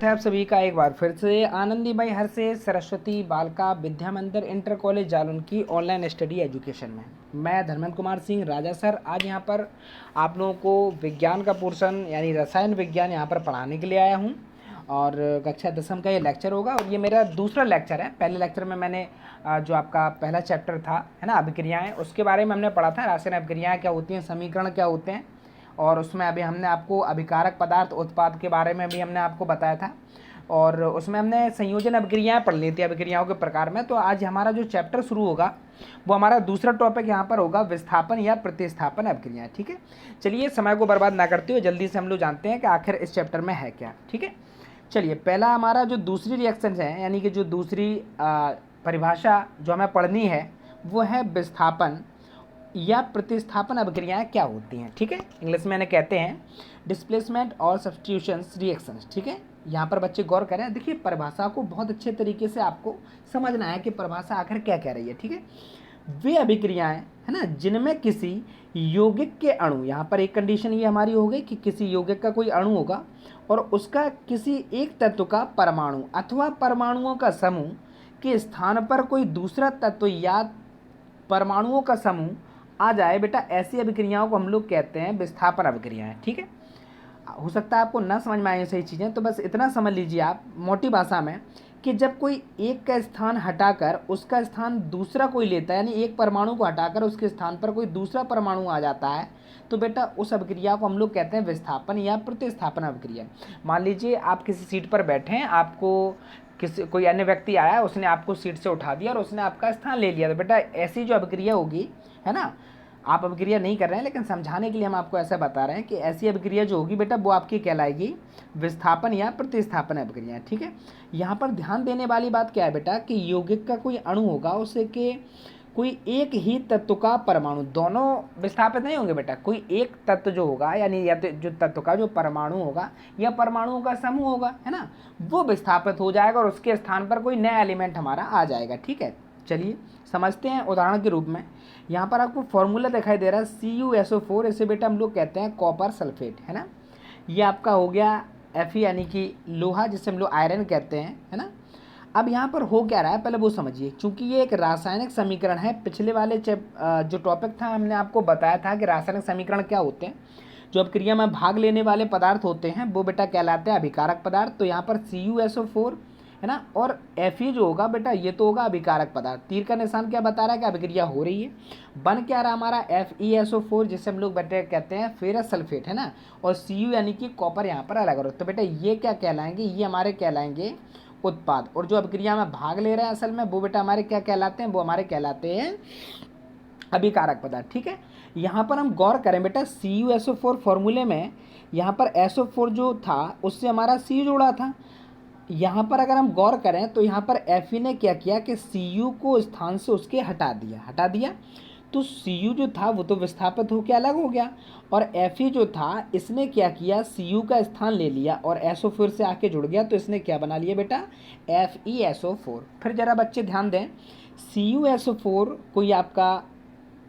स्वागत है आप सभी का एक बार फिर से आनंदी भाई हर से सरस्वती बालिका विद्या मंदिर इंटर कॉलेज जालौन की ऑनलाइन स्टडी एजुकेशन में। मैं धर्मेंद्र कुमार सिंह राजा सर आज यहाँ पर आप लोगों को विज्ञान का पोर्शन यानी रसायन विज्ञान यहाँ पर पढ़ाने के लिए आया हूँ और कक्षा 10वीं का ये लेक्चर होगा और ये मेरा दूसरा लेक्चर है। पहले लेक्चर में मैंने जो आपका पहला चैप्टर था है ना अभिक्रियाएँ, उसके बारे में हमने पढ़ा था रासायनिक अभिक्रियाएँ क्या होती हैं, समीकरण क्या होते हैं, और उसमें अभी हमने आपको अभिकारक पदार्थ उत्पाद के बारे में भी हमने आपको बताया था और उसमें हमने संयोजन अभिक्रियाएं पढ़ ली थी अभिक्रियाओं के प्रकार में। तो आज हमारा जो चैप्टर शुरू होगा वो हमारा दूसरा टॉपिक यहाँ पर होगा विस्थापन या प्रतिस्थापन अभिक्रियाएं। ठीक है, चलिए समय को बर्बाद ना करते हुए जल्दी से हम लोग जानते हैं कि आखिर इस चैप्टर में है क्या। ठीक है, चलिए पहला हमारा जो दूसरी रिएक्शन है यानी कि जो दूसरी परिभाषा जो हमें पढ़नी है वो है विस्थापन या प्रतिस्थापन अभिक्रियाएं क्या होती हैं। ठीक है, इंग्लिश में कहते हैं डिस्प्लेसमेंट और सब्स्टिट्यूशंस रिएक्शंस। ठीक है, यहाँ पर बच्चे गौर करें, देखिए परिभाषा को बहुत अच्छे तरीके से आपको समझना है कि परिभाषा आखिर क्या कह रही है। ठीक है, वे अभिक्रियाएं है ना जिनमें किसी यौगिक के अणु, यहाँ पर एक कंडीशन ये हमारी हो गई कि किसी यौगिक का कोई अणु होगा और उसका किसी एक तत्व का परमाणु अथवा परमाणुओं का समूह के स्थान पर कोई दूसरा तत्व या परमाणुओं का समूह आ जाए, बेटा ऐसी अभिक्रियाओं को हम लोग कहते हैं विस्थापन अभिक्रियाएं। ठीक है, हो सकता है आपको ना समझ में आए सही चीज़ें, तो बस इतना समझ लीजिए आप मोटी भाषा में कि जब कोई एक का स्थान हटाकर उसका स्थान दूसरा कोई लेता है, यानी एक परमाणु को हटाकर उसके स्थान पर कोई दूसरा परमाणु आ जाता है, तो बेटा उस अभिक्रिया को हम लोग कहते हैं विस्थापन या प्रतिस्थापन अभिक्रिया। मान लीजिए आप किसी सीट पर बैठे हैं, आपको कोई अन्य व्यक्ति आया, उसने आपको सीट से उठा दिया और उसने आपका स्थान ले लिया, तो बेटा ऐसी जो अभिक्रिया होगी है ना, आप अभिक्रिया नहीं कर रहे हैं लेकिन समझाने के लिए हम आपको ऐसा बता रहे हैं कि ऐसी अभिक्रिया जो होगी बेटा वो आपकी कहलाएगी विस्थापन या प्रतिस्थापन अभिक्रिया। ठीक है, यहाँ पर ध्यान देने वाली बात क्या है बेटा कि यौगिक का कोई अणु होगा उसे के कोई एक ही तत्व का परमाणु, दोनों विस्थापित नहीं होंगे बेटा, कोई एक तत्व जो होगा यानी या तो जो तत्व का जो परमाणु होगा या परमाणुओं का समूह होगा है ना, वो विस्थापित हो जाएगा और उसके स्थान पर कोई नया एलिमेंट हमारा आ जाएगा। ठीक है, चलिए समझते हैं उदाहरण के रूप में। यहाँ पर आपको फॉर्मूला दिखाई दे रहा है CuSO4, इसे बेटा हम लोग कहते हैं कॉपर सल्फेट है ना। ये आपका हो गया Fe यानी कि लोहा, जिसे हम लोग आयरन कहते हैं है ना। अब यहाँ पर हो क्या रहा है पहले वो समझिए, क्योंकि ये एक रासायनिक समीकरण है। पिछले वाले जो टॉपिक था हमने आपको बताया था कि रासायनिक समीकरण क्या होते हैं, जो अभिक्रिया में भाग लेने वाले पदार्थ होते हैं वो बेटा कहलाते हैं अभिकारक पदार्थ। तो यहाँ पर CuSO4 है ना और Fe जो होगा बेटा ये तो होगा अभिकारक पदार्थ। तीर का निशान क्या बता रहा है कि अभिक्रिया हो रही है, बन क्या रहा हमारा FeSO4 जिसे हम लोग बेटा कहते हैं फेरस सल्फेट है ना, और Cu यानी कि कॉपर यहाँ पर अलग हो। तो बेटा ये क्या कहलाएंगे, ये हमारे कहलाएंगे उत्पाद, और जो अभिक्रिया में भाग ले रहे हैं असल में वो बेटा हमारे क्या कहलाते हैं, वो हमारे कहलाते हैं अभिकारक पदार्थ। ठीक है, यहाँ पर हम गौर करें बेटा CuSO4 फॉर्मूले में यहाँ पर SO4 जो था उससे हमारा C जोड़ा था। यहाँ पर अगर हम गौर करें तो यहाँ पर Fe ने क्या किया कि Cu को स्थान से उसके हटा दिया, तो Cu जो था वो तो विस्थापित होकर अलग हो गया और Fe जो था इसने क्या किया, Cu का स्थान ले लिया और SO4 से आके जुड़ गया, तो इसने क्या बना लिया बेटा FeSO4। फिर जरा बच्चे ध्यान दें, CuSO4 कोई आपका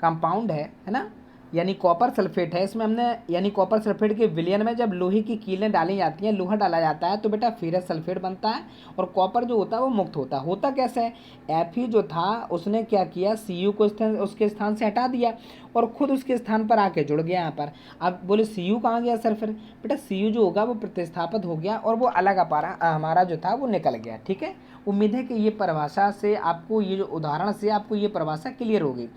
कंपाउंड है ना, यानी कॉपर सल्फेट है। इसमें हमने यानी कॉपर सल्फेट के विलयन में जब लोहे की कीलें डाली जाती हैं, लोहा डाला जाता है, तो बेटा फेरस सल्फेट बनता है और कॉपर जो होता है वो मुक्त होता कैसे है, Fe जो था उसने क्या किया, Cu को उसके स्थान से हटा दिया और खुद उसके स्थान पर आके जुड़ गया यहाँ पर। अब बोले Cu कहाँ गया सर, फिर बेटा Cu जो होगा वो प्रतिस्थापित हो गया और वो अलग अपारा हमारा जो था वो निकल गया। ठीक है, उम्मीद है कि ये परिभाषा से आपको, ये जो उदाहरण से आपको ये परिभाषा क्लियर होगी।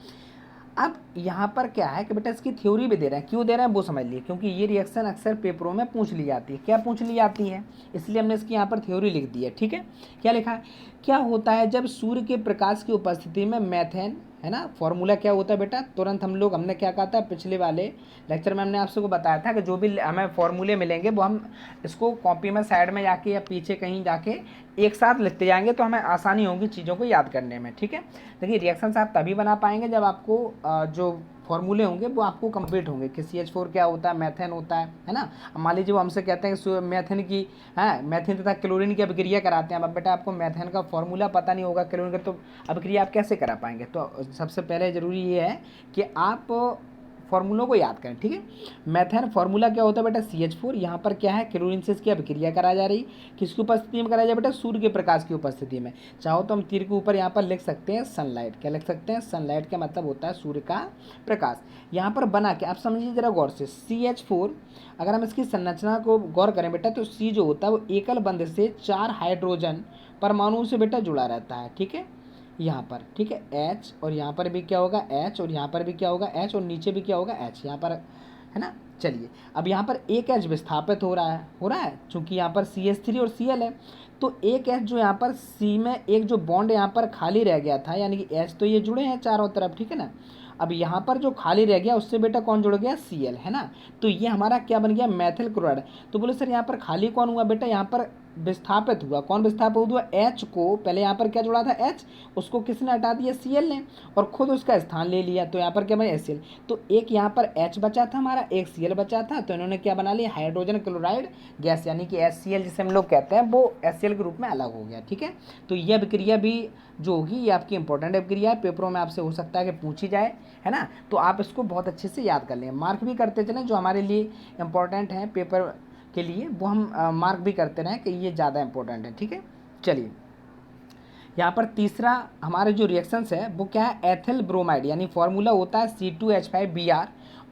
अब यहाँ पर क्या है कि बेटा इसकी थ्योरी भी दे रहे हैं, क्यों दे रहे हैं वो समझ लिए, क्योंकि ये रिएक्शन अक्सर पेपरों में पूछ ली जाती है। क्या पूछ ली जाती है, इसलिए हमने इसकी यहाँ पर थ्योरी लिख दी है। ठीक है, क्या लिखा है, क्या होता है जब सूर्य के प्रकाश की उपस्थिति में मैथेन है ना, फॉर्मूला क्या होता है बेटा, तुरंत हमने क्या कहा था पिछले वाले लेक्चर में, हमने आपसे को बताया था कि जो भी हमें फॉर्मूले मिलेंगे वो हम इसको कॉपी में साइड में जाके या पीछे कहीं जाके एक साथ लिखते जाएंगे, तो हमें आसानी होगी चीज़ों को याद करने में। ठीक है, देखिए रिएक्शंस आप तभी बना पाएंगे जब आपको जो फॉर्मूले होंगे वो आपको कंप्लीट होंगे कि CH4 क्या होता है, मैथेन होता है ना। मान लीजिए वो हमसे कहते हैं कि मैथेन की मैथेन तथा क्लोरीन की अभिक्रिया कराते हैं। अब बेटा आपको मैथेन का फॉर्मूला पता नहीं होगा, क्लोरीन का, तो अभिक्रिया आप कैसे करा पाएंगे। तो सबसे पहले ज़रूरी ये है कि आप फॉर्मूलों को याद करें, ठीक है। मेथेन फॉर्मूला क्या होता है बेटा CH4, यहाँ पर क्या है क्लोरीन से इसकी अभिक्रिया कराई जा रही, किसकी उपस्थिति में कराई जाए बेटा, सूर्य के प्रकाश की उपस्थिति में। चाहो तो हम तीर के ऊपर यहाँ पर लिख सकते हैं सनलाइट, क्या लिख सकते हैं, सनलाइट का मतलब होता है सूर्य का प्रकाश। यहाँ पर बना के आप समझिए जरा गौर से, CH4 अगर हम इसकी संरचना को गौर करें बेटा तो C जो होता है वो एकल बंध से 4 हाइड्रोजन परमाणु से बेटा जुड़ा रहता है, ठीक है, यहाँ पर, ठीक है, H और यहाँ पर भी क्या होगा H और यहाँ पर भी क्या होगा H और नीचे भी क्या होगा H, यहाँ पर है ना। चलिए अब यहाँ पर एक H विस्थापित हो रहा है चूंकि यहाँ पर CH3 और Cl है, तो एक H जो यहाँ पर C में एक जो बॉन्ड यहाँ पर खाली रह गया था, यानी कि H तो ये जुड़े हैं चारों तरफ, ठीक है ना। अब यहाँ पर जो खाली रह गया उससे बेटा कौन जुड़ गया, Cl, है ना। तो ये हमारा क्या बन गया, मेथिल क्लोराइड। तो बोले सर यहाँ पर खाली कौन हुआ बेटा, यहाँ पर विस्थापित हुआ, कौन विस्थापित हुआ, H को, पहले यहाँ पर क्या जुड़ा था H, उसको किसने हटा दिया, Cl ने, और खुद उसका स्थान ले लिया, तो यहाँ पर क्या बना Cl। तो एक यहाँ पर H बचा था हमारा, एक Cl बचा था, तो इन्होंने क्या बना लिया, हाइड्रोजन क्लोराइड गैस, यानी कि HCl जिसे हम लोग कहते हैं वो HCl के रूप में अलग हो गया, ठीक है। तो यह अभिक्रिया भी जो होगी ये आपकी इंपॉर्टेंट अभिक्रिया है, पेपरों में आपसे हो सकता है कि पूछी जाए, है ना। तो आप इसको बहुत अच्छे से याद कर लें, मार्क भी करते चलें, जो हमारे लिए इंपॉर्टेंट है पेपर के लिए वो हम मार्क भी करते रहें कि ये ज़्यादा इंपॉर्टेंट है, ठीक है। चलिए यहाँ पर तीसरा हमारे जो रिएक्शंस है वो क्या है, एथिल ब्रोमाइड, यानी फॉर्मूला होता है C2H5Br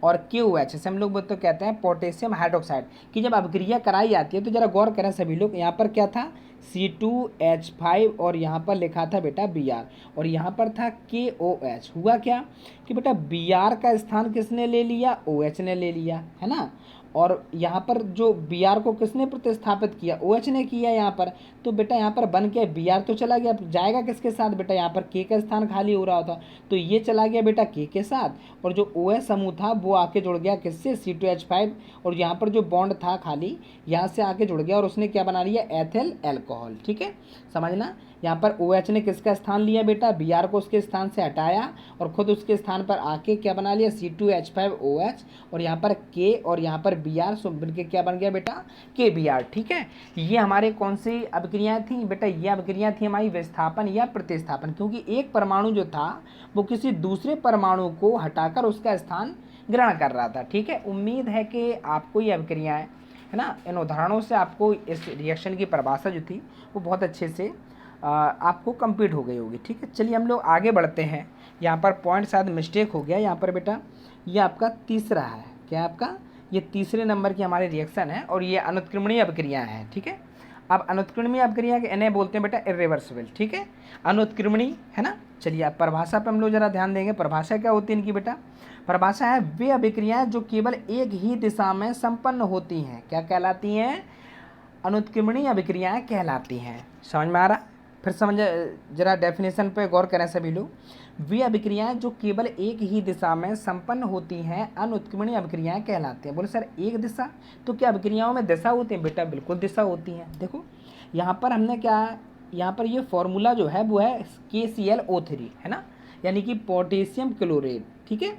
और KOH, इसे हम लोग तो कहते हैं पोटेशियम हाइड्रोक्साइड की जब अभिक्रिया कराई जाती है। तो जरा गौर करें सभी लोग, यहाँ पर क्या था C2H5 और यहाँ पर लिखा था बेटा Br और यहाँ पर था KOH। हुआ क्या कि बेटा Br का स्थान किसने ले लिया, OH ने ले लिया, है ना। और यहाँ पर जो Br को किसने प्रतिस्थापित किया, OH ने किया यहाँ पर। तो बेटा यहाँ पर बन के Br तो चला गया, जाएगा किसके साथ बेटा, यहाँ पर K का स्थान खाली हो रहा था तो ये चला गया बेटा K के साथ, और जो OH समूह था वो आके जुड़ गया किससे, C2H5, और यहाँ पर जो बॉन्ड था खाली यहाँ से आके जुड़ गया और उसने क्या बना लिया, एथिल अल्कोहल, ठीक है, समझना। यहाँ पर OH ने किसका स्थान लिया बेटा, Br को उसके स्थान से हटाया और खुद उसके स्थान पर आके क्या बना लिया, C2H5OH, और यहाँ पर K और यहाँ पर Br, सो मिलकर क्या बन गया बेटा, KBr, ठीक है। ये हमारे कौन सी अभिक्रियाएं थी बेटा, ये अभिक्रियाएं थी हमारी विस्थापन या प्रतिस्थापन, क्योंकि एक परमाणु जो था वो किसी दूसरे परमाणु को हटाकर उसका स्थान ग्रहण कर रहा था, ठीक है। उम्मीद है कि आपको ये अभिक्रियाएं, है ना, इन उदाहरणों से आपको इस रिएक्शन की परिभाषा जो थी वो बहुत अच्छे से आपको कंप्लीट हो गई होगी, ठीक है। चलिए हम लोग आगे बढ़ते हैं। यहाँ पर पॉइंट शायद मिस्टेक हो गया, यहाँ पर बेटा ये आपका तीसरा है, क्या आपका, ये तीसरे नंबर की हमारी रिएक्शन है और ये अनुत्क्रमणीय अभिक्रियाएं हैं, ठीक है। अब अनुत्क्रमणीय अभिक्रिया के इन्हें बोलते हैं बेटा इरिवर्सिबल, ठीक है, अनुत्क्रमणीय, है ना। चलिए अब परिभाषा पर हम लोग जरा ध्यान देंगे। परिभाषा क्या होती है इनकी बेटा, परिभाषा है वे अभिक्रियाएं जो केवल एक ही दिशा में संपन्न होती हैं, क्या कहलाती हैं, अनुत्क्रमणीय अभिक्रियाएं कहलाती हैं। समझ में आ रहा, फिर समझ जरा डेफिनेशन पे गौर करें सभी लोग। वे अभिक्रियाएं जो केवल एक ही दिशा में संपन्न होती हैं अनुत्क्रमणीय अभिक्रियाएं कहलाती हैं। बोले सर एक दिशा, तो क्या अभिक्रियाओं में दिशा होती है बेटा, बिल्कुल दिशा होती हैं। देखो यहाँ पर हमने क्या, यहाँ पर ये फॉर्मूला जो है वो है KClO3, है ना, यानी कि पोटेशियम क्लोराइड, ठीक है।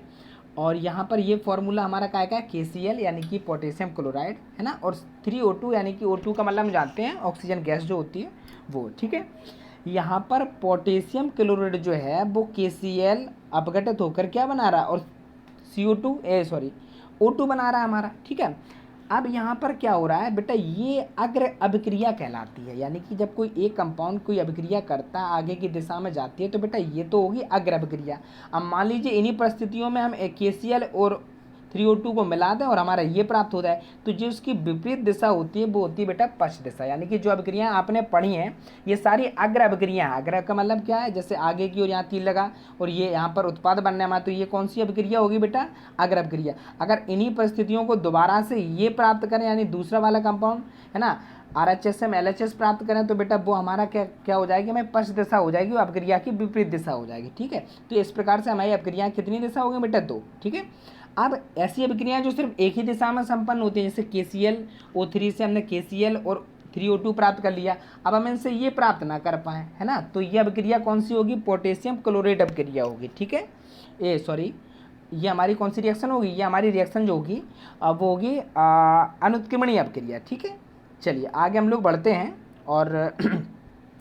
और यहाँ पर ये फॉर्मूला हमारा क्या है, KCl यानी कि पोटेशियम क्लोराइड, है ना, और 3O2 यानी कि O2 का मतलब हम जानते हैं ऑक्सीजन गैस जो होती है वो, ठीक है। यहाँ पर पोटेशियम क्लोराइड जो है वो KCl अपघटित होकर क्या बना रहा है, और O2 बना रहा है हमारा, ठीक है। अब यहाँ पर क्या हो रहा है बेटा, ये अग्र अभिक्रिया कहलाती है, यानी कि जब कोई एक कंपाउंड कोई अभिक्रिया करता है आगे की दिशा में जाती है तो बेटा ये तो होगी अग्र अभिक्रिया। अब मान लीजिए इन्हीं परिस्थितियों में हम KCl और 3O2 को मिला दें और हमारा ये प्राप्त होता है, तो जो उसकी विपरीत दिशा होती है वो होती है बेटा पश्च दिशा, यानी कि जो अभिक्रियाएं आपने पढ़ी हैं ये सारी अग्र अभिक्रियाएं हैं। अग्र का मतलब क्या है, जैसे आगे की ओर यहाँ तीर लगा और ये यहाँ पर उत्पाद बनने में, तो ये कौन सी अभिक्रिया होगी बेटा, अग्र अभिक्रिया। अगर इन्हीं परिस्थितियों को दोबारा से ये प्राप्त करें, यानी दूसरा वाला कंपाउंड, है ना, RHS से हम LHS प्राप्त करें, तो बेटा वो हमारा क्या हो जाएगी, हमें पश्च दिशा हो जाएगी, वो अभिक्रिया की विपरीत दिशा हो जाएगी, ठीक है। तो इस प्रकार से हमारी अभिक्रियाएं कितनी दिशा होगी बेटा, 2, ठीक है। अब ऐसी अभिक्रियाएं जो सिर्फ एक ही दिशा में संपन्न होती हैं, जैसे KClO3 से हमने KCl और 3O2 प्राप्त कर लिया, अब हम इनसे ये प्राप्त ना कर पाएँ, है ना, तो ये अभिक्रिया कौन सी होगी, पोटेशियम क्लोराइड अभिक्रिया होगी, ठीक है। ये हमारी कौन सी रिएक्शन होगी, ये हमारी रिएक्शन जो होगी वो होगी अनुत्क्रमणीय अभिक्रिया, ठीक है। चलिए आगे हम लोग बढ़ते हैं और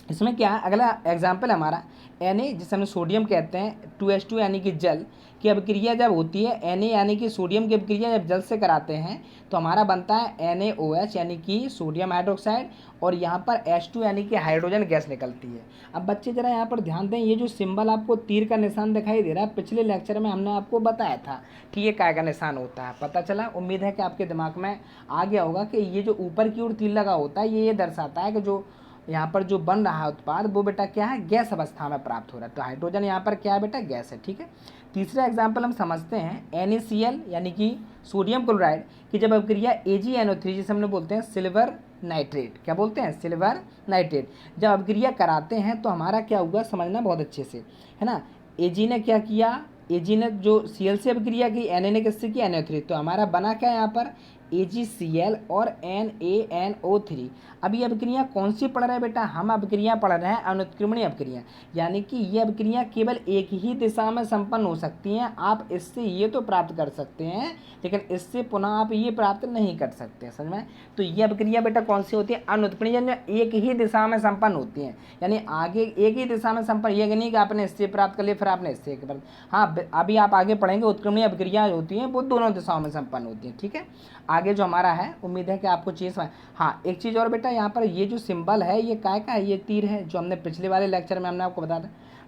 इसमें क्या है, अगला एग्जाम्पल हमारा Na, जिसे हम सोडियम कहते हैं, 2H2 यानी कि जल की अभिक्रिया जब होती है, Na यानी कि सोडियम की अभिक्रिया जब जल से कराते हैं तो हमारा बनता है NaOH यानी कि सोडियम हाइड्रोक्साइड, और यहाँ पर H2 यानी कि हाइड्रोजन गैस निकलती है। अब बच्चे ज़रा यहाँ पर ध्यान दें, ये जो सिंबल आपको तीर का निशान दिखाई दे रहा है, पिछले लेक्चर में हमने आपको बताया था कि ये काय का निशान होता है, पता चला। उम्मीद है कि आपके दिमाग में आ गया होगा कि ये जो ऊपर की ओर तीर लगा होता है ये दर्शाता है कि जो यहाँ पर जो बन रहा है उत्पाद वो बेटा क्या है, गैस अवस्था में प्राप्त हो रहा है। तो हाइड्रोजन यहाँ पर क्या है बेटा, गैस है। ठीक है, तीसरा एग्जाम्पल हम समझते हैं NaCl यानी कि सोडियम क्लोराइड की जब अभिक्रिया AgNO3 जिसे हमने बोलते हैं सिल्वर नाइट्रेट, क्या बोलते हैं, सिल्वर नाइट्रेट, जब अभिक्रिया कराते हैं तो हमारा क्या हुआ, समझना बहुत अच्छे से, है ना। Ag ने क्या किया, Ag ने जो Cl से अभिक्रिया की, Na ने किससे की, NO3, तो हमारा बना क्या यहाँ पर AgCl और NaNO3। अब ये अभिक्रिया कौन सी पढ़ रहे हैं बेटा, हम अभिक्रिया पढ़ रहे हैं अनुत्क्रमणीय अभिक्रिया, यानी कि ये अभिक्रिया केवल एक ही दिशा में संपन्न हो सकती हैं। आप इससे ये तो प्राप्त कर सकते हैं लेकिन इससे पुनः आप ये प्राप्त नहीं कर सकते, समझ में। तो ये अभिक्रिया बेटा कौन सी होती है, अनुत्क्रमणीय, जो एक ही दिशा में संपन्न होती हैं, यानी आगे एक ही दिशा में संपन्न, ये नहीं कि आपने इससे प्राप्त कर लिया फिर आपने इससे प्राप्त। हाँ, अभी आप आगे पढ़ेंगे उत्क्रमणीय अभिक्रिया होती हैं वो दोनों दिशाओं में संपन्न होती हैं। ठीक है, आगे जो हमारा है, उम्मीद है कि आपको चीज़। हाँ, एक चीज़ और बेटा, यहाँ पर ये जो सिंबल है ये काय का है, ये तीर है, जो हमने पिछले वाले लेक्चर में हमने आपको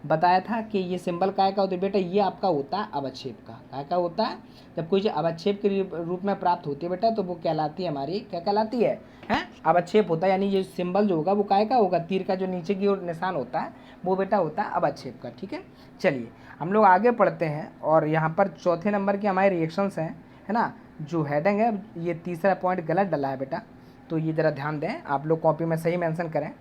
बताया था कि ये सिंबल काय का होता है बेटा, ये आपका होता है अवक्षेप का। काय का होता है, जब कोई चीज़ अवक्षेप के रूप में प्राप्त होती है बेटा तो वो कहलाती है हमारी, क्या कहलाती है, अवक्षेप होता है। यानी ये सिंबल जो होगा वो काय का होगा, तीर का जो नीचे की ओर निशान होता है वो बेटा होता है अवक्षेप का। ठीक है, चलिए हम लोग आगे पढ़ते हैं, और यहाँ पर चौथे नंबर के हमारे रिएक्शंस हैं, है ना। जो हेडिंग है, ये तीसरा पॉइंट गलत डला है बेटा, तो ये ज़रा ध्यान दें, आप लोग कॉपी में सही मेंशन करें।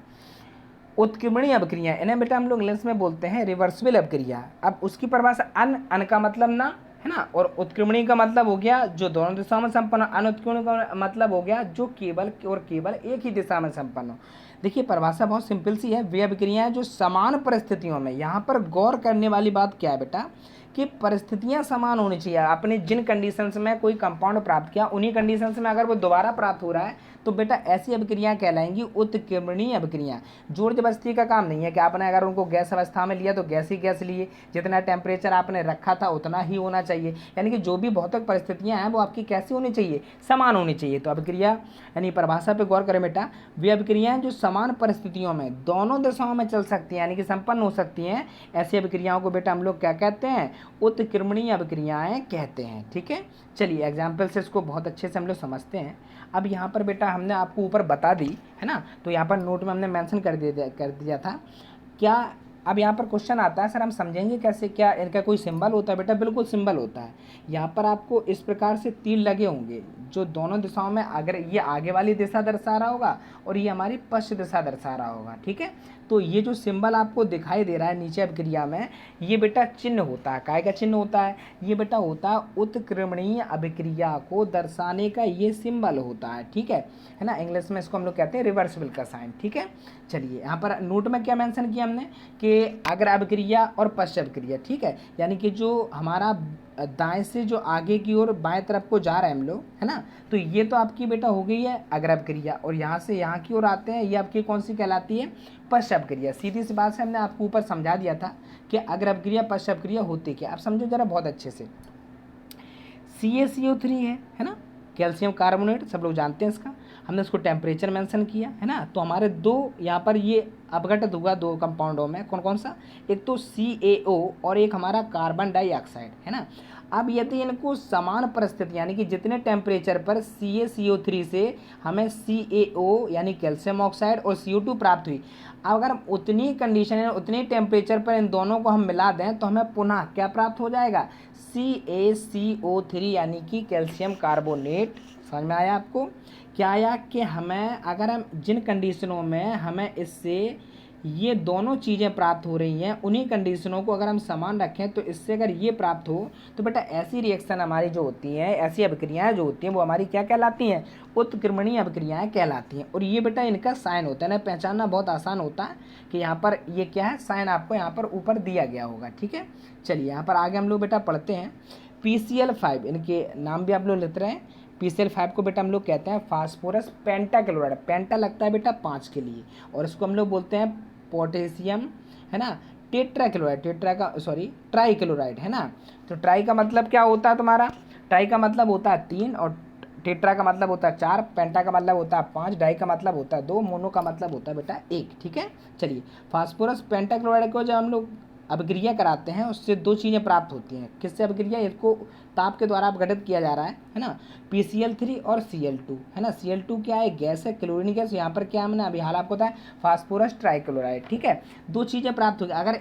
उत्क्रमणीय अभिक्रिया, इन्हें बेटा हम लोग इंग्लिश में बोलते हैं रिवर्सिबल अभिक्रिया। अब उसकी परिभाषा अन का मतलब ना, है ना, और उत्क्रमणीय का मतलब हो गया जो दोनों दिशाओं में संपन्न, अनुत्क्रमणीय का मतलब हो गया जो केवल और केवल एक ही दिशा में संपन्न हो। देखिए परिभाषा बहुत सिंपल सी है, वे अभिक्रियाएं जो समान परिस्थितियों में, यहाँ पर गौर करने वाली बात क्या है बेटा कि परिस्थितियां समान होनी चाहिए। आपने जिन कंडीशंस में कोई कंपाउंड प्राप्त किया उन्हीं कंडीशंस में अगर वो दोबारा प्राप्त हो रहा है तो बेटा ऐसी अभिक्रियाएं कहलाएंगी उत्क्रमणीय अभिक्रियाएं। जोर जबरदस्ती का काम नहीं है कि आपने अगर उनको गैस अवस्था में लिया तो गैस ही गैस लिए, जितना टेम्परेचर आपने रखा था उतना ही होना चाहिए। यानी कि जो भी भौतिक परिस्थितियां हैं वो आपकी कैसी होनी चाहिए, समान होनी चाहिए। तो अभिक्रिया यानी परिभाषा पर गौर करें बेटा, वे अभिक्रियाएं जो समान परिस्थितियों में दोनों दिशाओं में चल सकती हैं यानी कि संपन्न हो सकती हैं, ऐसी अभिक्रियाओं को बेटा हम लोग क्या कहते हैं, उत्क्रमणीय अभिक्रियाएं कहते हैं। ठीक है, चलिए एग्जाम्पल से इसको बहुत अच्छे से हम लोग समझते हैं। अब यहाँ पर बेटा हमने आपको ऊपर बता दी, है ना, तो यहाँ पर नोट में हमने मेंशन कर दिया था क्या। अब यहाँ पर क्वेश्चन आता है, सर हम समझेंगे कैसे, क्या इनका कोई सिंबल होता है बेटा, बिल्कुल सिंबल होता है। यहाँ पर आपको इस प्रकार से तीर लगे होंगे जो दोनों दिशाओं में, अगर ये आगे वाली दिशा दर्शा रहा होगा और ये हमारी पश्चिम दिशा दर्शा रहा होगा। ठीक है, तो ये जो सिंबल आपको दिखाई दे रहा है नीचे अभिक्रिया में, ये बेटा चिन्ह होता है, काय का चिन्ह होता है, ये बेटा होता है उत्क्रमणीय अभिक्रिया को दर्शाने का ये सिंबल होता है। ठीक है ना, इंग्लिश में इसको हम लोग कहते हैं रिवर्सिबल का साइन। ठीक है, चलिए यहाँ पर नोट में क्या मेंशन किया हमने कि अग्र अभिक्रिया और पश्च अभिक्रिया। ठीक है, यानी कि जो हमारा दाएं से जो आगे की ओर बाएं तरफ को जा रहे हैं हम लोग, है ना, तो ये तो आपकी बेटा हो गई है अग्र अभिक्रिया, और यहाँ से यहाँ की ओर आते हैं, ये आपकी कौन सी कहलाती है, पश्च अभिक्रिया। सीधी सी बात से हमने आपको ऊपर समझा दिया था कि अग्र अभिक्रिया पश्च अभिक्रिया होती क्या। आप समझो जरा बहुत अच्छे से, CaCO3 है ना, कैल्शियम कार्बोनेट, सब लोग जानते हैं इसका, हमने इसको टेम्परेचर मेंशन किया, है ना। तो हमारे दो यहाँ पर ये अपघटित हुआ दो कंपाउंडों में, कौन कौन सा, एक तो CaO और एक हमारा कार्बन डाइऑक्साइड, है ना। अब यदि इनको समान परिस्थिति यानी कि जितने टेम्परेचर पर CaCO3 से हमें CaO यानी कैल्शियम ऑक्साइड और CO2 प्राप्त हुई, अगर हम उतनी कंडीशन उतनी टेम्परेचर पर इन दोनों को हम मिला दें तो हमें पुनः क्या प्राप्त हो जाएगा, CaCO3 यानी कि कैल्शियम कार्बोनेट। समझ में आया आपको, क्या आया कि हमें अगर हम जिन कंडीशनों में हमें इससे ये दोनों चीज़ें प्राप्त हो रही हैं उन्हीं कंडीशनों को अगर हम समान रखें तो इससे अगर ये प्राप्त हो तो बेटा ऐसी रिएक्शन हमारी जो होती हैं, ऐसी अभिक्रियाएं जो होती हैं वो हमारी क्या कहलाती हैं, उत्क्रमणीय अभिक्रियाएं कहलाती हैं। और ये बेटा इनका साइन होता है ना, पहचानना बहुत आसान होता है कि यहाँ पर ये क्या है, साइन आपको यहाँ पर ऊपर दिया गया होगा। ठीक है, चलिए यहाँ पर आगे हम लोग बेटा पढ़ते हैं। PCl5, इनके नाम भी आप लोग लेते रहे हैं। PCl5 को बेटा हम लोग कहते हैं फास्फोरस पेंटाक्लोराइड, पेंटा लगता है बेटा 5 के लिए, और इसको हम लोग बोलते हैं पोटेशियम, है ना, टेट्राक्लोराइड, ट्राई क्लोराइड, है ना। तो ट्राई का मतलब क्या होता है तुम्हारा, ट्राई का मतलब होता है 3, और टेट्रा का मतलब होता है 4, पेंटा का मतलब होता है 5, डाई का मतलब होता है 2, मोनो का मतलब होता है बेटा 1। ठीक है, चलिए फास्फोरस पेंटाक्लोराइड को जब हम लोग अपक्रिया कराते हैं उससे दो चीज़ें प्राप्त होती हैं। किससे अपक्रिया, इसको ताप के द्वारा अपघटित किया जा रहा है ना, PCl3 और Cl2, है ना। Cl2 क्या है, गैस है, क्लोरीन गैस। यहाँ पर क्या हमने अभी हाल आपको बताया, फास्फोरस ट्राइक्लोराइड। ठीक है, दो चीज़ें प्राप्त होगी अगर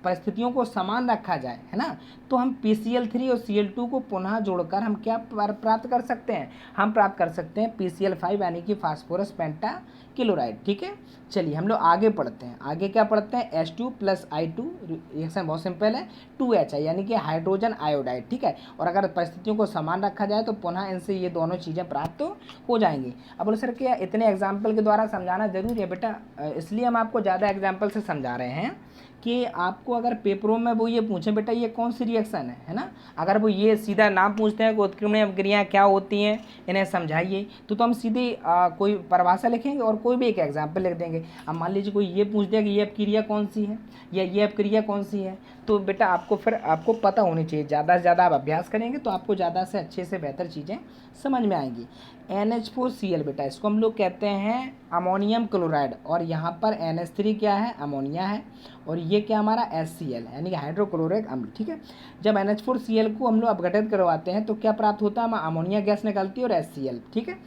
परिस्थितियों को समान रखा जाए, है ना, तो हम PCl3 और Cl2 को पुनः जोड़कर हम क्या प्राप्त कर सकते हैं, हम प्राप्त कर सकते हैं PCl5 यानी कि फास्फोरस पेंटा क्लोराइड। ठीक है, चलिए हम लोग आगे पढ़ते हैं। आगे क्या पढ़ते हैं, H2 + I2 रिएक्शन बहुत सिंपल है, 2Hi यानी कि हाइड्रोजन आयोडाइड। ठीक है, और अगर परिस्थितियों को समान रखा जाए तो पुनः इनसे ये दोनों चीज़ें प्राप्त हो जाएंगी। अब बोले सर क्या इतने एग्जाम्पल के द्वारा समझाना जरूरी है बेटा, इसलिए हम आपको ज़्यादा एग्जाम्पल से समझा रहे हैं कि आपको अगर पेपरों में वो ये पूछें बेटा ये कौन सी रिएक्शन है ना, अगर वो ये सीधा नाम पूछते हैं कि उत्क्रमणीय अपक्रियाएं क्या होती हैं इन्हें समझाइए, तो हम सीधे कोई परिभाषा लिखेंगे और कोई भी एक एग्जाम्पल लिख देंगे। अब मान लीजिए कोई ये पूछ दिया कि ये अपक्रिया कौन सी है या ये अपक्रिया कौन सी है, तो बेटा आपको फिर आपको पता होनी चाहिए। ज़्यादा से ज़्यादा आप अभ्यास करेंगे तो आपको ज़्यादा से अच्छे से बेहतर चीज़ें समझ में आएंगी। NH4Cl बेटा इसको हम लोग कहते हैं अमोनियम क्लोराइड, और यहाँ पर NH3 क्या है, अमोनिया है, और ये क्या हमारा HCl यानी कि हाइड्रोक्लोरिक अम्ल। ठीक है, जब NH4Cl को हम लोग अपघटित करवाते हैं तो क्या प्राप्त होता है, अमोनिया गैस निकलती है और HCl। ठीक है,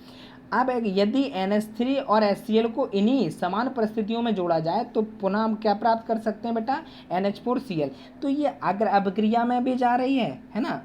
अब यदि NH3 और HCl को इन्हीं समान परिस्थितियों में जोड़ा जाए तो पुनः हम क्या प्राप्त कर सकते हैं बेटा, NH4Cl। तो ये अगर अपक्रिया में भी जा रही है ना,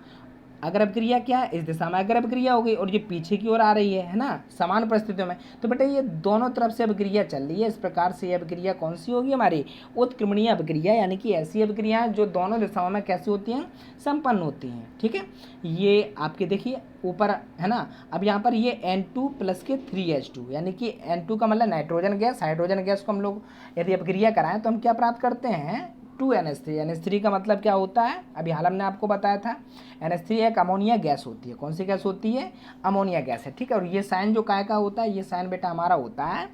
अगर अपक्रिया क्या है, इस दिशा में अगर अपक्रिया हो गई और ये पीछे की ओर आ रही है ना, समान परिस्थितियों में, तो बेटा ये दोनों तरफ से अपक्रिया चल रही है। इस प्रकार से ये अपक्रिया कौन सी होगी, हमारी उत्क्रमणीय अपक्रिया, यानी कि ऐसी अपक्रियाएं जो दोनों दिशाओं में कैसी होती हैं, संपन्न होती हैं। ठीक है, ये आपके देखिए ऊपर है ना। अब यहाँ पर ये N2 + के 3H2 यानी कि N2 का मतलब नाइट्रोजन गैस, हाइड्रोजन गैस को हम लोग यदि अपक्रिया कराएं तो हम क्या प्राप्त करते हैं, 2NH3। NH3 का मतलब क्या होता है, अभी हाल हमने आपको बताया था, NH3 एक अमोनिया गैस होती है। कौन सी गैस होती है, अमोनिया गैस है। ठीक है, और ये साइन जो काय का होता है, ये साइन बेटा हमारा होता है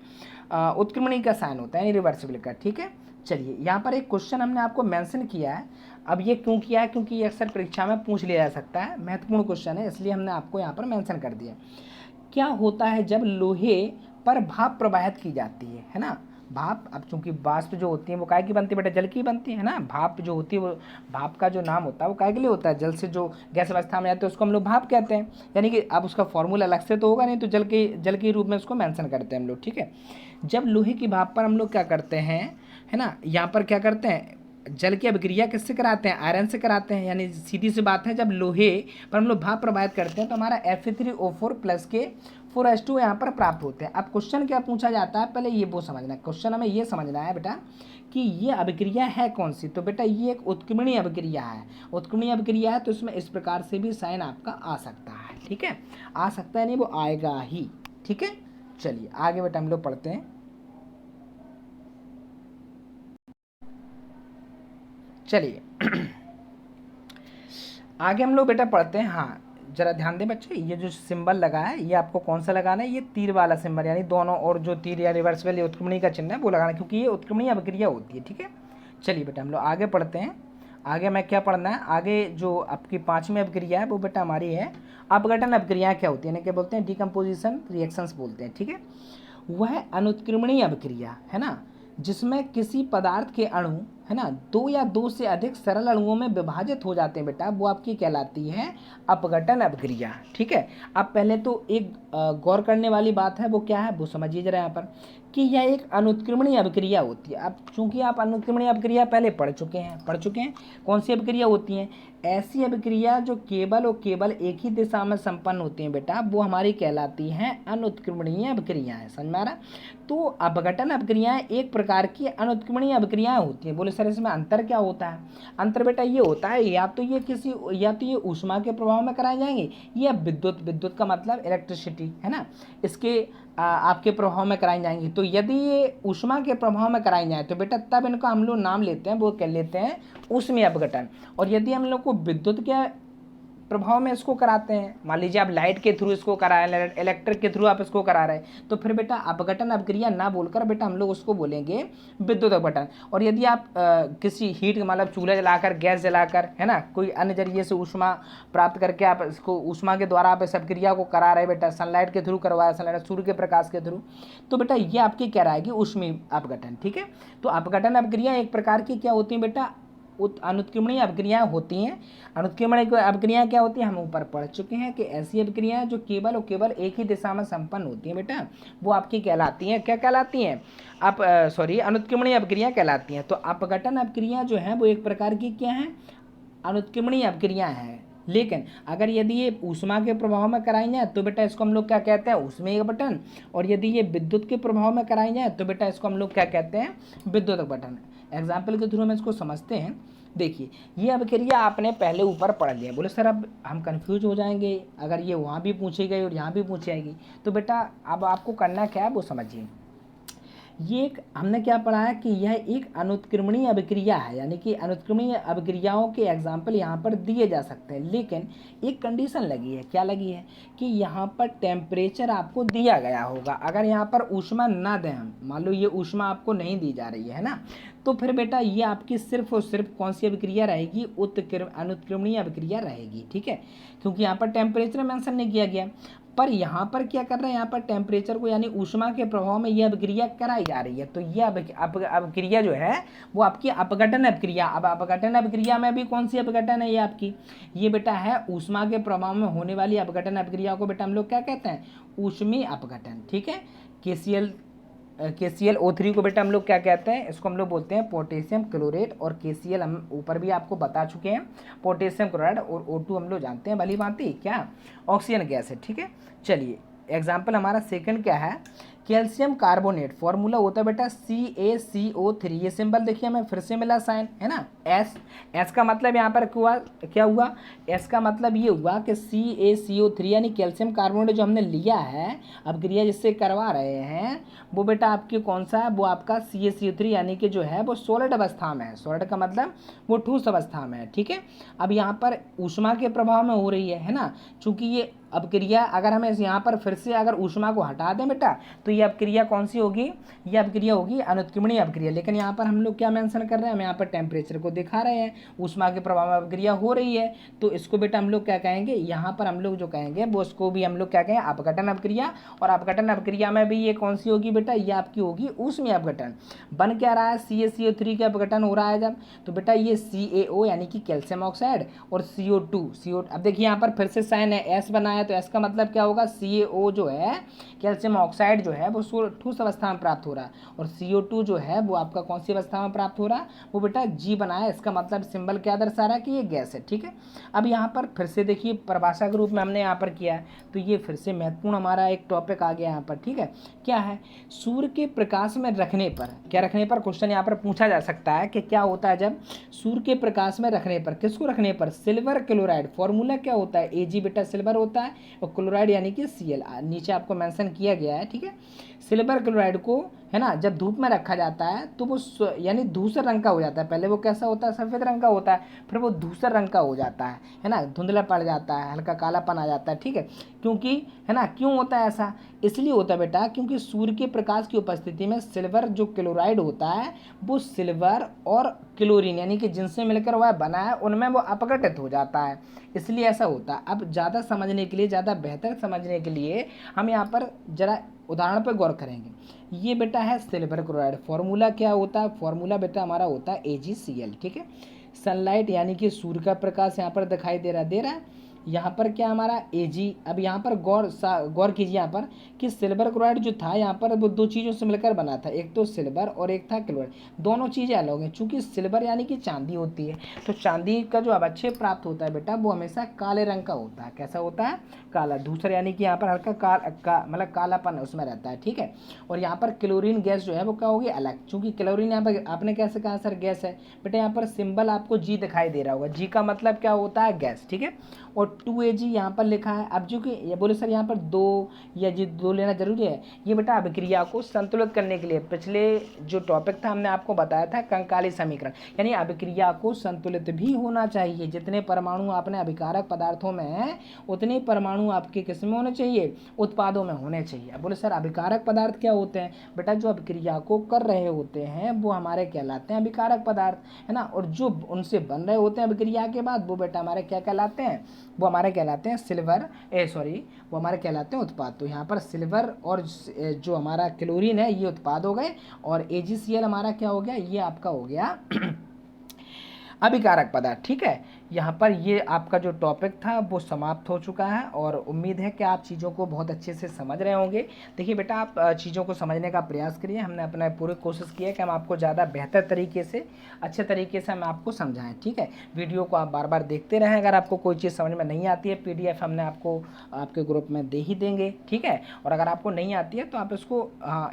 उत्क्रमणी का साइन होता है, रिवर्सिबल का। ठीक है, चलिए यहाँ पर एक क्वेश्चन हमने आपको मेंशन किया है। अब ये क्यों किया है, क्योंकि ये अक्सर परीक्षा में पूछ लिया जा सकता है, महत्वपूर्ण क्वेश्चन है, इसलिए हमने आपको यहाँ पर मेंशन कर दिया। क्या होता है जब लोहे पर भाप प्रवाहित की जाती है ना, भाप। अब चूंकि वाष्प जो होती है वो काय की बनती है बेटा, जल की बनती है ना। भाप जो होती है वो, भाप का जो नाम होता है वो काय के लिए होता है, जल से जो गैस अवस्था में आते हैं उसको हम लोग भाप कहते हैं। यानी कि अब उसका फॉर्मूला अलग से तो होगा नहीं, तो जल के रूप में उसको मेंशन करते हैं हम लोग। ठीक है, जब लोहे की भाप पर हम लोग क्या करते हैं, है ना, यहाँ पर क्या करते हैं, जल की अभिक्रिया किससे कराते हैं, आयरन से कराते हैं। यानी सीधी सी बात है, जब लोहे पर हम लोग भाप प्रवाहित करते हैं तो हमारा Fe3O4 + के 4H2 यहाँ पर प्राप्त होते हैं। अब क्वेश्चन क्या पूछा जाता है, पहले ये वो समझना है। क्वेश्चन हमें ये समझना है बेटा कि ये अभिक्रिया है कौन सी, तो बेटा ये एक उत्क्रमणीय अभिक्रिया है। उत्क्रमणीय अभिक्रिया है तो इसमें इस प्रकार से भी साइन आपका आ सकता है। ठीक है, आ सकता है नहीं, वो आएगा ही। ठीक है, चलिए आगे बेटा हम लोग पढ़ते हैं। चलिए आगे हम लोग बेटा पढ़ते हैं। हाँ जरा ध्यान दें बच्चे, ये जो सिंबल लगा है ये आपको कौन सा लगाना है, ये तीर वाला सिंबल, यानी दोनों और जो तीर या रिवर्सिबल उत्क्रमणी का चिन्ह है वो लगाना है, क्योंकि ये उत्क्रमणीय अभिक्रिया होती है। ठीक है, चलिए बेटा हम लोग आगे पढ़ते हैं। आगे मैं क्या पढ़ना है, आगे जो आपकी 5वीं अभिक्रिया है वो बेटा हमारी है अपघटन अभिक्रिया। क्या होती है, यानी क्या बोलते हैं, डिकम्पोजिशन रिएक्शंस बोलते हैं। ठीक है, वह अनुत्क्रमणीय अभिक्रिया है ना, जिसमें किसी पदार्थ के अणु, है ना, 2 या 2 से अधिक सरल अणुओं में विभाजित हो जाते हैं बेटा, वो आपकी कहलाती है अपघटन अभिक्रिया। ठीक है, अब पहले तो एक गौर करने वाली बात है, वो क्या है वो समझिए जरा यहाँ पर, कि यह एक अनुत्क्रमणीय अभिक्रिया होती है। अब चूंकि आप अनुत्क्रमणीय अभिक्रिया पहले पढ़ चुके हैं, कौन सी अभिक्रिया होती हैं, ऐसी अभिक्रिया जो केवल और केवल एक ही दिशा में संपन्न होती हैं बेटा, वो हमारी कहलाती हैं अनुत्क्रमणीय अभिक्रियाएं। समझ में आ रहा, तो अपघटन अभिक्रियाएं एक प्रकार की अनुत्क्रमणीय अभिक्रियाएं होती हैं। बोले सर इसमें अंतर क्या होता है, अंतर बेटा ये होता है या तो ये ऊष्मा के प्रभाव में कराए जाएंगे, या विद्युत का मतलब इलेक्ट्रिसिटी, है ना, इसके आपके प्रभाव में कराई जाएंगी। तो यदि ये ऊष्मा के प्रभाव में कराई जाए तो बेटा तब इनका हम लोग नाम लेते हैं, वो कह लेते हैं ऊष्मीय अपघटन। और यदि हम लोग को विद्युत के प्रभाव में इसको कराते हैं। मान लीजिए आप लाइट के थ्रू इसको करा रहे हैं, इलेक्ट्रिक के थ्रू आप इसको करा रहे हैं, तो फिर बेटा अपघटन अपक्रिया ना बोलकर बेटा हम लोग उसको बोलेंगे विद्युत अपघटन। और यदि आप किसी हीट मतलब चूल्हा जलाकर, गैस जलाकर, है ना, कोई अन्य जरिए से ऊष्मा प्राप्त करके आप इसको ऊष्मा के द्वारा आप इस अपक्रिया को करा रहे हैं बेटा, सनलाइट के थ्रू करवाया, सनलाइट सूर्य के प्रकाश के थ्रू, तो बेटा ये आपकी क्या रहेगी, ऊष्मीय अपघटन। ठीक है, तो अपघटन अपक्रिया एक प्रकार की क्या होती है बेटा, अनुत्क्रमणीय अपक्रियाएं होती हैं। अनुत्क्रमणीय अपक्रियाएं क्या होती हैं, हम ऊपर पढ़ चुके हैं कि ऐसी अपक्रियाएं जो केवल और केवल एक ही दिशा में संपन्न होती हैं बेटा, वो आपकी कहलाती हैं, क्या कहलाती हैं, आप अनुत्क्रमणीय अपक्रियाएं कहलाती हैं। तो अपघटन अपक्रिया जो है वो एक प्रकार की क्या है, अनुत्क्रमणीय अपक्रियाएं हैं। लेकिन अगर यदि ये ऊष्मा के प्रभाव में कराई जाए तो बेटा इसको हम लोग क्या कहते हैं, ऊष्मीय अपघटन। और यदि ये विद्युत के प्रभाव में कराई जाए तो बेटा इसको हम लोग क्या कहते हैं, विद्युत अपघटन। एग्जाम्पल के थ्रू हम इसको समझते हैं। देखिए ये अपक्रिया आपने पहले ऊपर पढ़ लिया, बोले सर अब हम कंफ्यूज हो जाएंगे अगर ये वहाँ भी पूछी गई और यहाँ भी पूछी जाएगी, तो बेटा अब आपको करना क्या है वो समझिए। ये एक हमने क्या पढ़ा है कि यह एक अनुत्क्रमणीय अभिक्रिया है, यानी कि अनुत्क्रमणीय अभिक्रियाओं के एग्जाम्पल यहाँ पर दिए जा सकते हैं, लेकिन एक कंडीशन लगी है। क्या लगी है कि यहाँ पर टेम्परेचर आपको दिया गया होगा। अगर यहाँ पर ऊष्मा ना दें हम, मान लो ये ऊष्मा आपको नहीं दी जा रही है ना, तो फिर बेटा ये आपकी सिर्फ और सिर्फ कौन सी अभिक्रिया रहेगी, अनुत्क्रमणीय अभिक्रिया रहेगी। ठीक है, क्योंकि यहाँ पर टेम्परेचर मेंशन नहीं किया गया। पर यहाँ पर क्या कर रहे हैं, यहाँ पर टेम्परेचर को यानी ऊष्मा के प्रभाव में यह अभिक्रिया कराई जा रही है। तो यह अभिक्रिया जो है वो आपकी अपघटन अभिक्रिया। अब अपघटन अभिक्रिया में भी कौन सी अपघटन है, ये आपकी ये बेटा है ऊष्मा के प्रभाव में होने वाली अपघटन अभिक्रिया को बेटा हम लोग क्या कहते हैं, ऊष्मीय अपघटन। ठीक है, KClO3 को बेटा हम लोग क्या कहते हैं, इसको हम लोग बोलते हैं पोटेशियम क्लोरेट। और KCl हम ऊपर भी आपको बता चुके हैं, पोटेशियम क्लोराइड। और O2 हम लोग जानते हैं भली भांति क्या, ऑक्सीजन गैस है। ठीक है, चलिए एग्जाम्पल हमारा सेकंड क्या है, कैल्शियम कार्बोनेट। फॉर्मूला होता है बेटा CaCO3। ये सिंबल देखिए हमें फिर से मिला साइन, है ना, S का मतलब यहाँ पर क्या हुआ, S का मतलब ये हुआ कि CaCO3 यानी कैल्शियम कार्बोनेट जो हमने लिया है अपक्रिया जिससे करवा रहे हैं, वो बेटा आपके कौन सा है, वो आपका CaCO3 यानी कि जो है वो सॉलिड अवस्था में है। सॉलिड का मतलब वो ठोस अवस्था में है। ठीक है, अब यहाँ पर ऊष्मा के प्रभाव में हो रही है ना, चूंकि ये अपक्रिया अगर हमें यहाँ पर फिर से अगर ऊष्मा को हटा दें बेटा, तो ये अपक्रिया कौन सी होगी, ये अपक्रिया होगी अनुत्क्रमणीय अपक्रिया। लेकिन यहाँ पर हम लोग क्या मेंशन कर रहे हैं, हम यहाँ पर टेम्परेचर को दिखा रहे हैं, ऊष्मा के प्रभाव में अपक्रिया हो रही है, तो इसको बेटा हम लोग क्या कहेंगे, यहाँ पर हम लोग जो कहेंगे वो उसको भी हम लोग क्या कहेंगे, अपघटन अपक्रिया। और अपघटन अपक्रिया में भी ये कौन सी होगी बेटा, ये आपकी होगी ऊष्मीय अपघटन। बन क्या रहा है, CaCO3 का अपघटन हो रहा है जब, तो बेटा ये CaO यानी कि कैल्शियम ऑक्साइड और CO2 अब देखिए यहाँ पर फिर से साइन है, S बना है, तो S का मतलब क्या होगा, CaO जो है कैल्शियम ऑक्साइड जो है वो ठोस अवस्था में प्राप्त हो रहा है, और CO2 जो है वो आपका कौन सी अवस्था में प्राप्त हो रहा है, वो बेटा G बना है। इसका मतलब सिंबल क्या दर्शा रहा है कि ये गैस है। ठीक है, अब यहाँ पर फिर से देखिए परिभाषा के रूप में हमने यहाँ पर किया है, तो ये फिर से महत्वपूर्ण हमारा एक टॉपिक आ गया यहाँ पर। ठीक है, क्या है, सूर्य के प्रकाश में रखने पर, क्या रखने पर, क्वेश्चन यहाँ पर पूछा जा सकता है कि क्या होता है जब सूर्य के प्रकाश में रखने पर, किसको रखने पर, सिल्वर क्लोराइड। फॉर्मूला क्या होता है, Ag बेटा सिल्वर होता है, और क्लोराइड यानी कि Cl नीचे आपको मेंशन किया गया है। ठीक है, सिल्वर क्लोराइड को, है ना, जब धूप में रखा जाता है तो वो यानी धूसर रंग का हो जाता है। पहले वो कैसा होता है, सफ़ेद रंग का होता है, फिर वो धूसर रंग का हो जाता है ना, धुंधला पड़ जाता है, हल्का कालापन आ जाता है। ठीक है, क्योंकि, है ना, क्यों होता है ऐसा, इसलिए होता है बेटा क्योंकि सूर्य के प्रकाश की उपस्थिति में सिल्वर जो क्लोराइड होता है वो सिल्वर और क्लोरीन यानी कि जिनसे मिलकर वह बना है उनमें वो अपघटित हो जाता है, इसलिए ऐसा होता है। अब ज़्यादा समझने के लिए, ज़्यादा बेहतर समझने के लिए हम यहाँ पर जरा उदाहरण पर गौर करेंगे। ये बेटा है सिल्वर क्लोराइड, फॉर्मूला क्या होता है, फॉर्मूला बेटा हमारा होता है AgCl। ठीक है, सनलाइट यानी कि सूर्य का प्रकाश यहाँ पर दिखाई दे रहा है, यहाँ पर क्या हमारा Ag। अब यहाँ पर गौर कीजिए यहाँ पर कि सिल्वर क्लोराइड जो था यहाँ पर वो दो चीज़ों से मिलकर बना था, एक तो सिल्वर और एक था क्लोराइड। दोनों चीज़ें अलग हैं, चूँकि सिल्वर यानी कि चांदी होती है, तो चांदी का जो अवक्षेप प्राप्त होता है बेटा वो हमेशा काले रंग का होता है। कैसा होता है, काला। दूसरा यानी कि यहाँ पर हल्का मतलब कालापन उसमें रहता है। ठीक है, और यहाँ पर क्लोरीन गैस जो है वो क्या होगी, अलग। चूँकि क्लोरीन यहाँ पर आपने कैसे कहा सर गैस है, बेटा यहाँ पर सिंबल आपको G दिखाई दे रहा होगा, G का मतलब क्या होता है, गैस। ठीक है, और और 2Ag यहाँ पर लिखा है। अब जो कि ये बोले सर यहाँ पर 2 या जी 2 लेना जरूरी है, ये बेटा अभिक्रिया को संतुलित करने के लिए पिछले जो टॉपिक था हमने आपको बताया था कंकाली समीकरण, यानी अभिक्रिया को संतुलित भी होना चाहिए। जितने परमाणु आपने अभिकारक पदार्थों में हैं उतने परमाणु आपके किस में होने चाहिए, उत्पादों में होने चाहिए। अब बोले सर अभिकारक पदार्थ क्या होते हैं, बेटा जो अभिक्रिया को कर रहे होते हैं वो हमारे कहलाते हैं अभिकारक पदार्थ, है ना, और जो उनसे बन रहे होते हैं अभिक्रिया के बाद वो बेटा हमारे क्या कहलाते हैं, वो हमारे कहलाते हैं वो हमारे कहलाते हैं उत्पाद। तो यहाँ पर सिल्वर और जो हमारा क्लोरीन है ये उत्पाद हो गए, और AgCl हमारा क्या हो गया, ये आपका हो गया अभिकारक पदार्थ। ठीक है, यहाँ पर ये आपका जो टॉपिक था वो समाप्त हो चुका है, और उम्मीद है कि आप चीज़ों को बहुत अच्छे से समझ रहे होंगे। देखिए बेटा आप चीज़ों को समझने का प्रयास करिए, हमने अपना पूरी कोशिश की है कि हम आपको ज़्यादा बेहतर तरीके से, अच्छे तरीके से हम आपको समझाएं। ठीक है, वीडियो को आप बार बार देखते रहें। अगर आपको कोई चीज़ समझ में नहीं आती है, PDF हमने आपको आपके ग्रुप में दे ही देंगे। ठीक है, और अगर आपको नहीं आती है तो आप इसको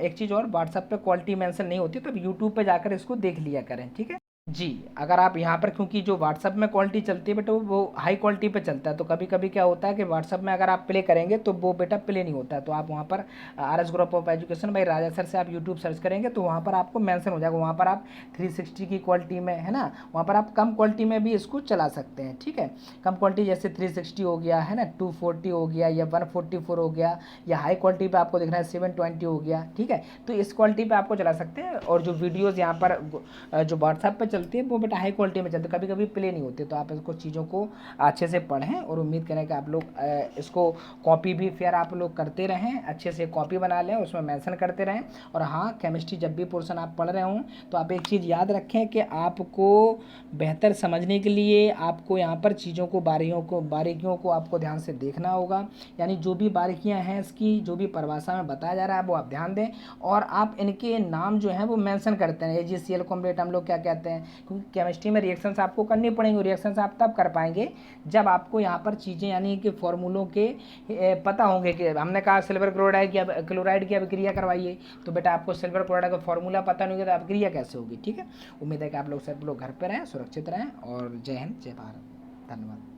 एक चीज़ और, व्हाट्सएप पर क्वालिटी मेंशन नहीं होती तो यूट्यूब पर जाकर इसको देख लिया करें। ठीक है जी, अगर आप यहाँ पर, क्योंकि जो व्हाट्सअप में क्वालिटी चलती है बेटा वो हाई क्वालिटी पे चलता है, तो कभी कभी क्या होता है कि व्हाट्सअप में अगर आप प्ले करेंगे तो वो बेटा प्ले नहीं होता है। तो आप वहाँ पर RS ग्रुप ऑफ एजुकेशन भाई राजा सर से आप यूट्यूब सर्च करेंगे तो वहाँ पर आपको मेंशन हो जाएगा, वहाँ पर आप 360 की क्वालिटी में, है ना, वहाँ पर आप कम क्वालिटी में भी इसको चला सकते हैं। ठीक है, कम क्वालिटी जैसे 360 हो गया, है ना, 240 हो गया या 144 हो गया, या हाई क्वालिटी पर आपको देखना है 720 हो गया। ठीक है, तो इस क्वालिटी पर आपको चला सकते हैं। और जो वीडियोज़ यहाँ पर जो व्हाट्सएप पर चलती है वो बेटा हाई क्वालिटी में चलती है, कभी कभी प्ले नहीं होते। तो आप इसको चीज़ों को अच्छे से पढ़ें, और उम्मीद करें कि आप लोग इसको कॉपी भी फिर आप लोग करते रहें, अच्छे से कॉपी बना लें, उसमें मेंशन करते रहें। और हाँ, केमिस्ट्री जब भी पोर्शन आप पढ़ रहे हों तो आप एक चीज़ याद रखें कि आपको बेहतर समझने के लिए आपको यहाँ पर चीज़ों को बारीकियों को आपको ध्यान से देखना होगा। यानी जो भी बारीकियाँ हैं इसकी, जो भी परिभाषा में बताया जा रहा है वो आप ध्यान दें, और आप इनके नाम जो हैं वो मेंशन करते हैं। AgCl कॉम्प्लेट हम लोग क्या कहते हैं, क्योंकि केमिस्ट्री में रिएक्शंस आपको करनी पड़ेंगी। रिएक्शंस आप तब कर पाएंगे जब आपको यहाँ पर चीज़ें यानी कि फॉर्मूलों के पता होंगे। कि हमने कहा सिल्वर क्लोराइड की अभिक्रिया करवाइए, तो बेटा आपको सिल्वर क्लोराइड का फॉर्मूला पता नहीं होगा तो अभिक्रिया कैसे होगी। ठीक है, उम्मीद है कि आप लोग सब लोग घर पर रहें, सुरक्षित रहें, और जय हिंद जय भारत, धन्यवाद।